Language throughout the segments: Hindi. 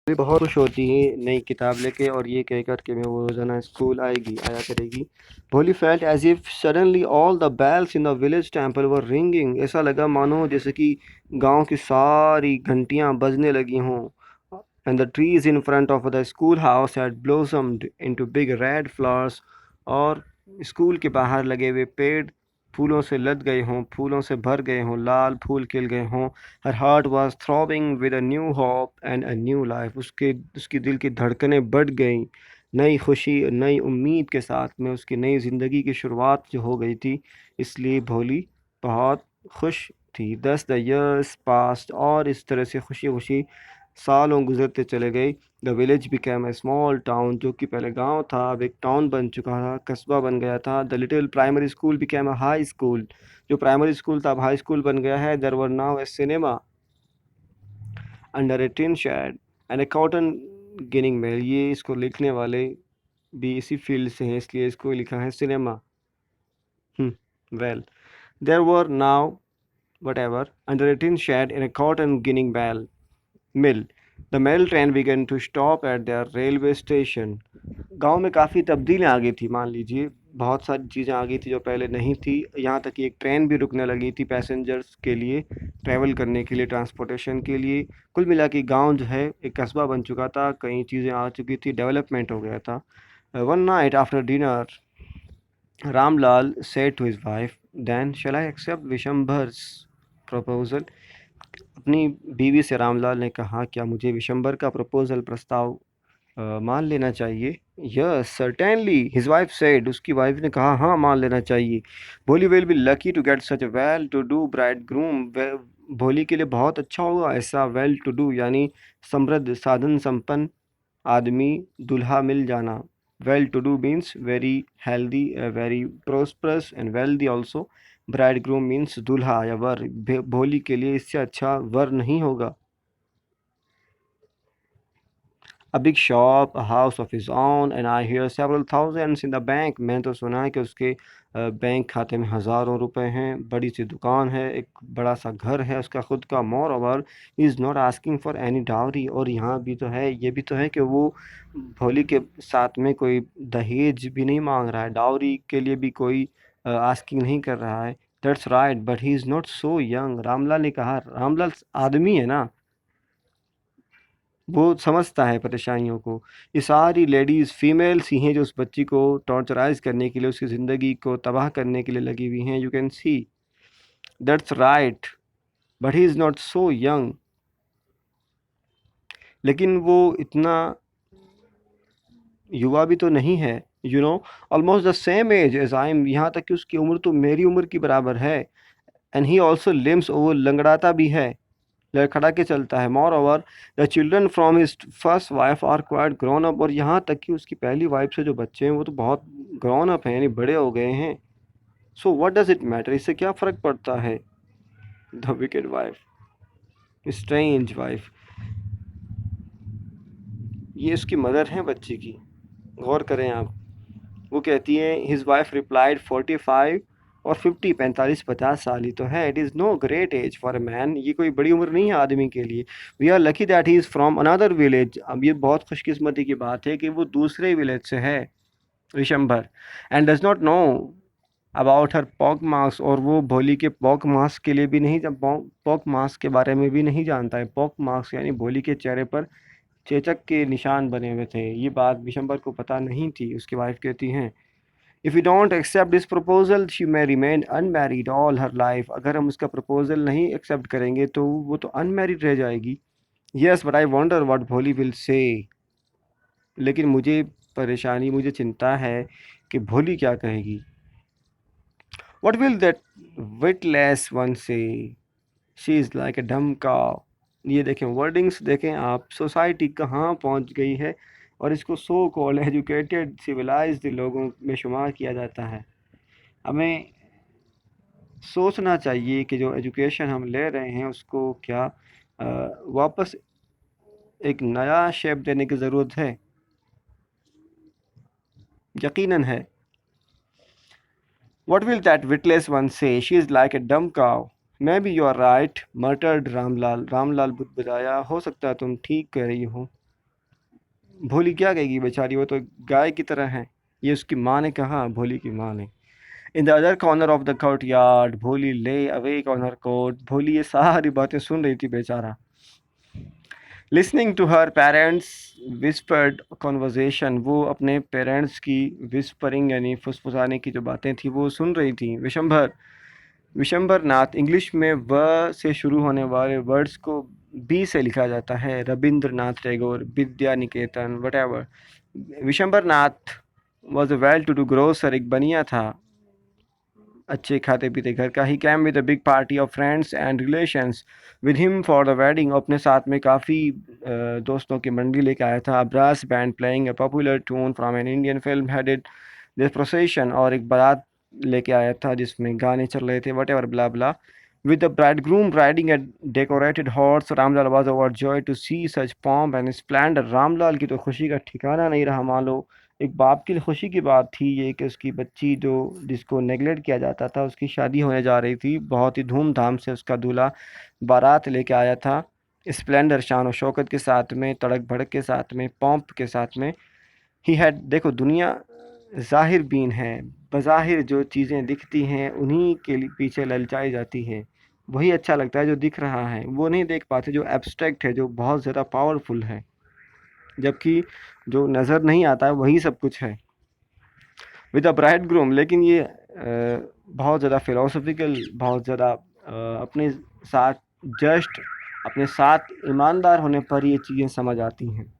भी बहुत खुश होती है नई किताब लेके और ये कहकर कि मैं वो रोज़ाना स्कूल आया करेगी। Bholi felt as if suddenly all the bells in the village temple were ringing. ऐसा लगा मानो जैसे कि गांव की सारी घंटियां बजने लगी हों। And the trees in front of the school house had blossomed into big red flowers. और स्कूल के बाहर लगे हुए पेड़ फूलों से लद गए हों, फूलों से भर गए हों, लाल फूल खिल गए हों। Her heart was throbbing with a new hope and a new life. उसकी दिल की धड़कनें बढ़ गईं नई खुशी नई उम्मीद के साथ में। उसकी नई ज़िंदगी की शुरुआत जो हो गई थी, इसलिए भोली बहुत खुश थी। 10 द years passed और इस तरह से खुशी खुशी सालों गुजरते चले गए। The village became a small town, जो कि पहले गांव था अब एक टाउन बन चुका था, कस्बा बन गया था। The little primary school became a high school, जो प्राइमरी स्कूल था अब हाई स्कूल बन गया है। There were now a cinema under a tin shed and a cotton ginning mill. ये इसको लिखने वाले भी इसी फील्ड से हैं, इसलिए इसको लिखा है cinema. Well, there were now whatever under a tin shed in a cotton ginning mill. The mail train began to stop at their railway station. गांव में काफ़ी तब्दीलियाँ आ गई थी। मान लीजिए बहुत सारी चीज़ें आ गई थी जो पहले नहीं थी। यहाँ तक कि एक ट्रेन भी रुकने लगी थी पैसेंजर्स के लिए, ट्रैवल करने के लिए, ट्रांसपोर्टेशन के लिए। कुल मिला के गांव जो है एक कस्बा बन चुका था, कई चीज़ें आ चुकी थी, डेवलपमेंट हो गया था। One night after dinner Ramlal said to his wife, then shall I accept Vishambhar's proposal. अपनी बीवी से रामलाल ने कहा, क्या मुझे विशंभर का प्रपोजल प्रस्ताव मान लेना चाहिए। Yes certainly his wife said. उसकी वाइफ ने कहा, हाँ मान लेना चाहिए। Bholi will be lucky to get such well to do bridegroom. Bholi के लिए बहुत अच्छा होगा ऐसा वेल टू डू यानी समृद्ध साधन संपन्न आदमी दूल्हा मिल जाना। Well to do means very healthy, very prosperous and wealthy also. Bridegroom मीन्स दूल्हा या वर। भोली के लिए इससे अच्छा वर नहीं होगा। A big shop, a house of his own, and I hear several thousands in the bank. मैंने तो सुना है कि उसके बैंक खाते में हज़ारों रुपए हैं। बड़ी सी दुकान है, एक बड़ा सा घर है उसका खुद का। More over is not asking for any dowry. और यहाँ भी तो है, ये भी तो है कि वो भोली के साथ में कोई दहेज भी नहीं मांग रहा है, डावरी के लिए भी कोई आस्किंग नहीं कर रहा है। That's right but he is not so young. Ramlal ने कहा, रामलाल आदमी है ना, वो समझता है परेशानियों को। ये सारी लेडीज़ फीमेल्स ही हैं जो उस बच्ची को टॉर्चराइज करने के लिए, उसकी ज़िंदगी को तबाह करने के लिए लगी हुई हैं। You can see that's right but he is not so young. लेकिन वो इतना युवा भी तो नहीं है। You know almost the same age as I am. यहाँ तक कि उसकी उम्र तो मेरी उम्र की बराबर है। एंड ही ऑल्सो लिम्स, वो लंगड़ाता भी है, लड़खड़ा के चलता है। Moreover the children from his first wife are quite grown up. और यहाँ तक कि उसकी पहली वाइफ से जो बच्चे हैं वो तो बहुत ग्रोन अप हैं, यानी बड़े हो गए हैं। So what does it matter, इससे क्या फ़र्क पड़ता है। The wicked wife, strange wife, ये उसकी मदर हैं बच्चे की। गौर करें आप। वो कहती है, हिज वाइफ रिप्लाइड 45 और 50, 45 50 साल ही तो है। It is no great age for a man. ये कोई बड़ी उम्र नहीं है आदमी के लिए। We are lucky that he is from another village. अब ये बहुत खुशकिस्मती की बात है कि वो दूसरे विलेज से है, Vishambhar. And does not know about her pock marks. और वो भोली के पॉक मार्क्स के लिए भी नहीं, पॉक मार्क्स के बारे में भी नहीं जानता है। पॉक मार्क्स यानी भोली के चेहरे पर चेचक के निशान बने हुए थे। ये बात विशंभर को पता नहीं थी। उसकी वाइफ कहती हैं, if you don't accept this proposal she may remain unmarried all her life. अगर हम उसका प्रपोजल नहीं एक्सेप्ट करेंगे तो वो तो अनमैरिड रह जाएगी। Yes but I wonder what भोली विल से। लेकिन मुझे चिंता है कि भोली क्या कहेगी। What will that witless one say, she is like a dumb cow. ये देखें वर्डिंग्स, देखें आप, सोसाइटी कहाँ पहुँच गई है। और इसको सो कॉल्ड एजुकेटेड सिविलाइज्ड लोगों में शुमार किया जाता है। हमें सोचना चाहिए कि जो एजुकेशन हम ले रहे हैं उसको क्या वापस एक नया शेप देने की ज़रूरत है। यकीनन है। What will that witless one say, she is like a dumb cow. May be you are right muttered Ramlal. Ramlal बुदबुदाया, हो सकता है तुम ठीक कह रही हो। भोली क्या कहेगी बेचारी, वो तो गाय की तरह है। ये उसकी माँ ने कहा, भोली की माँ ने। In the other corner of the court yard भोली ले अवेक ऑन हर कोट। भोली ये सारी बातें सुन रही थी बेचारा। Listening to her parents whispered conversation, वो अपने पेरेंट्स की विस्परिंग यानी फुसफुसाने की जो बातें थी वो सुन रही थी। विशंभर, विशंभर नाथ इंग्लिश में व से शुरू होने वाले वर्ड्स को बी से लिखा जाता है। रविंद्रनाथ टैगोर, विद्या निकेतन, वट। Vishambhar Nath was a well to do grocer, एक बनिया था अच्छे खाते पीते घर का। He came with a big party of friends and relations with him for the wedding, अपने साथ में काफ़ी दोस्तों की मंडली लेके आया था। Brass band playing a popular tune from an Indian film headed this procession, और एक बारात लेके आया था जिसमें गाने चल रहे थे, what ever blah blah. With the bridegroom riding a decorated horse, Ramlal was overjoyed to see such pomp and splendor। Ramlal की तो खुशी का ठिकाना नहीं रहा। मान लो एक बाप की खुशी की बात थी ये कि उसकी बच्ची जो जिसको नेगलेक्ट किया जाता था उसकी शादी होने जा रही थी। बहुत ही धूमधाम से उसका दूल्हा बारात लेके आया था, स्प्लेंडर शान और शौकत के साथ में, तड़क भड़क के साथ में, पॉम्प के साथ में। ही हैड, देखो दुनिया ज़ाहिर बीन है, बज़ाहिर जो चीज़ें दिखती हैं उन्हीं के पीछे ललचाई जाती हैं। वही अच्छा लगता है जो दिख रहा है, वो नहीं देख पाते जो एब्स्ट्रैक्ट है, जो बहुत ज़्यादा पावरफुल है, जबकि जो नज़र नहीं आता है वही सब कुछ है। विद अ ब्राइड ग्रूम, लेकिन ये बहुत ज़्यादा फ़िलोसफिकल, बहुत ज़्यादा अपने साथ जस्ट अपने साथ ईमानदार होने पर ये चीज़ें समझ आती हैं।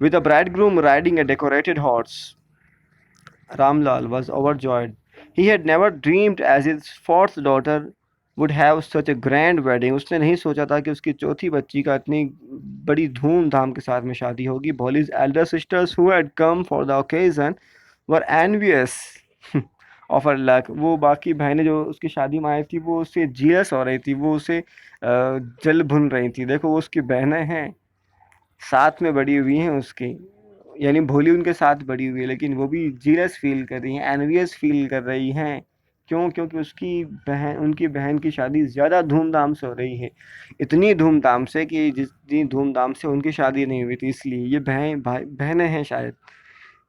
With a bride groom riding a decorated horse, Ramlal was overjoyed. He had never dreamed as his fourth daughter would have such a grand wedding। उसने नहीं सोचा था कि उसकी चौथी बच्ची का इतनी बड़ी धूमधाम के साथ में शादी होगी। Bolly's elder sisters who had come for the occasion were envious of her luck। वो बाकी बहनें जो उसकी शादी में आई थी वो उससे जीलस हो रही थी, वो उसे जल भुन रही थी। देखो वो उसकी बहनें हैं, साथ में बड़ी हुई हैं उसकी, यानी भोली उनके साथ बड़ी हुई है, लेकिन वो भी जीलस फील कर रही हैं, एनवियस फील कर रही हैं। क्यों? क्योंकि उसकी बहन, उनकी बहन की शादी ज़्यादा धूमधाम से हो रही है, इतनी धूमधाम से कि जितनी धूमधाम से उनकी शादी नहीं हुई थी। इसलिए ये बहनें हैं शायद।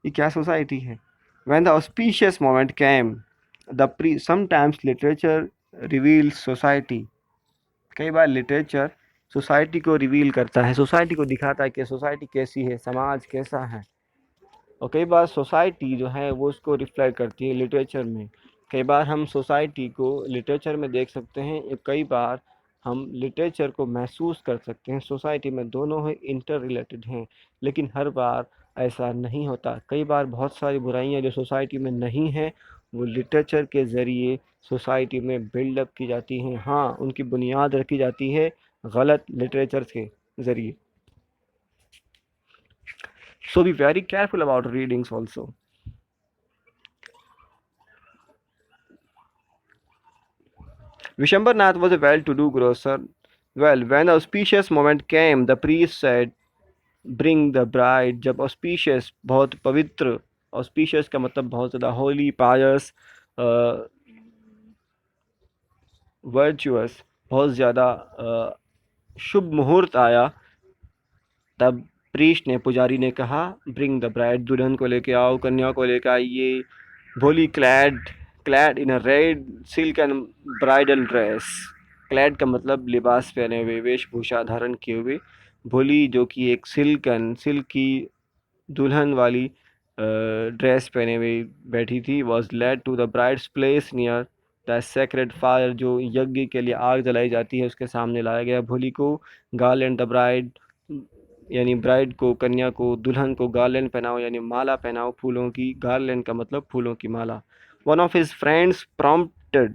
ये क्या सोसाइटी है। When the auspicious moment came, the sometimes literature reveals society। कई बार लिटरेचर सोसाइटी को रिवील करता है, सोसाइटी को दिखाता है कि सोसाइटी कैसी है, समाज कैसा है। और कई बार सोसाइटी जो है वो उसको रिफ्लेक्ट करती है लिटरेचर में। कई बार हम सोसाइटी को लिटरेचर में देख सकते हैं, कई बार हम लिटरेचर को महसूस कर सकते हैं सोसाइटी में। दोनों ही इंटर रिलेटेड हैं, लेकिन हर बार ऐसा नहीं होता। कई बार बहुत सारी बुराइयां जो सोसाइटी में नहीं हैं वो लिटरेचर के ज़रिए सोसाइटी में बिल्डअप की जाती हैं। हाँ, उनकी बुनियाद रखी जाती है गलत लिटरेचर के ज़रिए। So be very careful about readings also. Vishwambar was a well-to-do grocer. Well, when the auspicious moment came, the priest said, "Bring the bride." जब auspicious बहुत पवित्र, auspicious का मतलब बहुत ज़्यादा holy, pious, virtuous, बहुत ज़्यादा शुभ मुहूर्त आया, तब प्रीस्ट ने, पुजारी ने कहा, ब्रिंग द ब्राइड, दुल्हन को लेके आओ, कन्या को लेकर आइए। भोली clad in a red silk and bridal dress. Clad का मतलब लिबास पहने हुए, वेशभूषा धारण किए हुए। भोली जो कि एक सिल्क की दुल्हन वाली ड्रेस पहने हुए बैठी थी। Was led to the bride's place near the sacred fire, जो यज्ञ के लिए आग जलाई जाती है उसके सामने लाया गया भोली को। गार्लैंड द ब्राइड, यानी ब्राइड को, कन्या को, दुल्हन को गार्लैंड पहनाओ यानी माला पहनाओ फूलों की। गार्लैंड का मतलब फूलों की माला। One of his friends prompted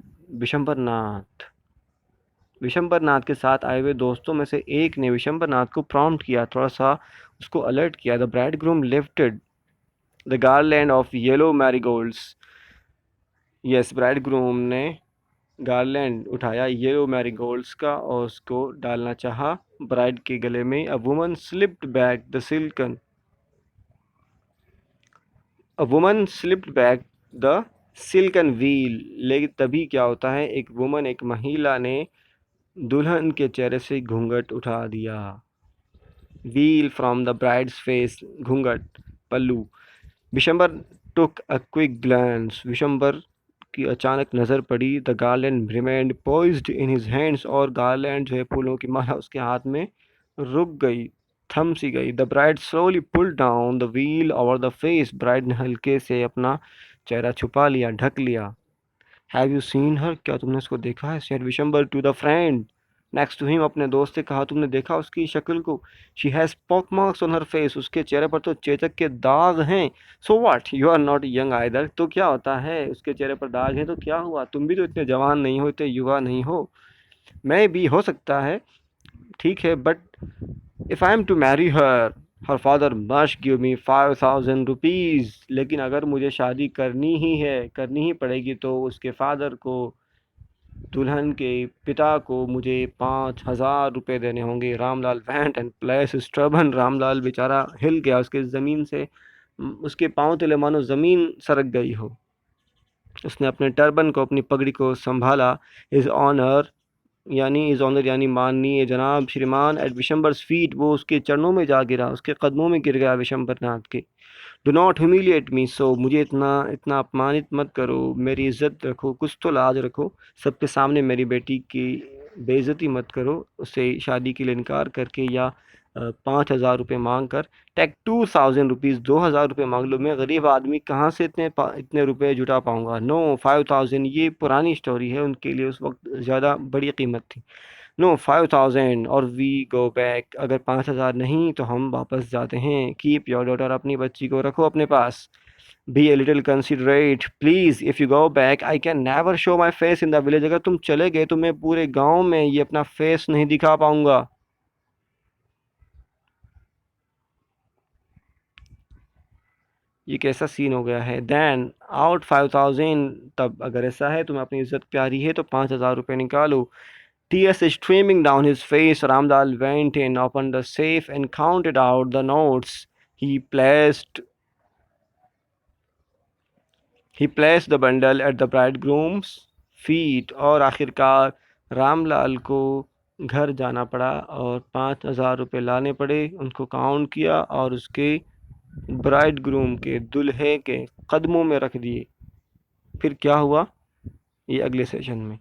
Vishambar Nath के साथ आए हुए दोस्तों में से एक ने विशंबर नाथ को प्रॉम्प्ट किया, थोड़ा सा उसको अलर्ट किया। The bride groom lifted the garland of yellow marigolds. Yes, bride groom ने गार्लैंड उठाया येलो मैरीगोल्ड्स का और उसको डालना चाहा ब्राइड के गले में। A woman slipped back the silken a woman slipped back the silken wheel. लेकिन तभी क्या होता है, एक वुमन, एक महिला ने दुल्हन के चेहरे से घूंघट उठा दिया। veil from the bride's face, घूंघट, पल्लू. Vishambar took a quick glance. Vishambar की अचानक नज़र पड़ी. The garland remained poised in his hands. और garland जो है फूलों की माला उसके हाथ में रुक गई, थम सी गई. The bride slowly pulled down the veil over the face. bride ने हल्के से अपना चेहरा छुपा लिया, ढक लिया. Have you seen her? क्या तुमने उसको देखा है? said Vishambar to the friend next to him. अपने दोस्त से कहा, तुमने देखा उसकी शक्ल को? She has pock marks on her face. उसके चेहरे पर तो चेचक के दाग हैं. So what? You are not young either. तो क्या होता है, उसके चेहरे पर दाग हैं तो क्या हुआ, तुम भी तो इतने जवान नहीं हो, इतने युवा नहीं हो. मैं भी हो सकता है, ठीक है, but if I am to marry her father must give me 5,000 rupees. लेकिन अगर मुझे शादी करनी ही है, करनी ही पड़ेगी, तो उसके फादर को, दुल्हन के पिता को मुझे 5,000 रुपये देने होंगे. Ramlal वैंट and place stubborn. Ramlal बेचारा हिल गया, उसके ज़मीन से उसके पाँव तले मानो ज़मीन सरक गई हो. उसने अपने टर्बन को, अपनी पगड़ी को संभाला. इज़ ऑनर यानी माननीय जनाब, श्रीमान. At Vishambar's feet. वो उसके चरणों में जा गिरा, उसके कदमों में गिर गया विशंबर नाथ के. डो नॉट ह्यूमिलिएट मी सो. मुझे इतना इतना अपमानित मत करो. मेरी इज्जत रखो, कुछ तो लाज रखो. सबके सामने मेरी बेटी की बेइज्जती मत करो, उससे शादी के लिए इनकार करके या 5,000 रुपये मांग कर. Take 2,000 rupees. 2,000 रुपये मांग लो. मैं गरीब आदमी कहाँ से इतने रुपए जुटा पाऊँगा. नो 5,000. ये पुरानी स्टोरी है, उनके लिए उस वक्त ज़्यादा बड़ी कीमत थी. नो 5,000 और वी गो बैक. अगर 5,000 नहीं तो हम वापस जाते हैं. Keep your daughter. अपनी बच्ची को रखो अपने पास. Be a little considerate please. If you go back I can never show my face in the village. अगर तुम चले गए तो मैं पूरे गांव में ये अपना फेस नहीं दिखा पाऊंगा. ये कैसा सीन हो गया है. Then out 5,000. तब अगर ऐसा है, तुम्हें अपनी इज्जत प्यारी है, तो 5,000 रुपये निकालो. Tears streaming down his face, Ramdal went in, opened the safe, and counted out the notes. He placed he placed the bundle at the bridegroom's feet. और आखिरकार रामलाल को घर जाना पड़ा और 5,000 रुपये लाने पड़े. उनको काउंट किया और उसके ब्राइडग्रूम के, दुल्हे के कदमों में रख दिए. फिर क्या हुआ, ये अगले सेशन में.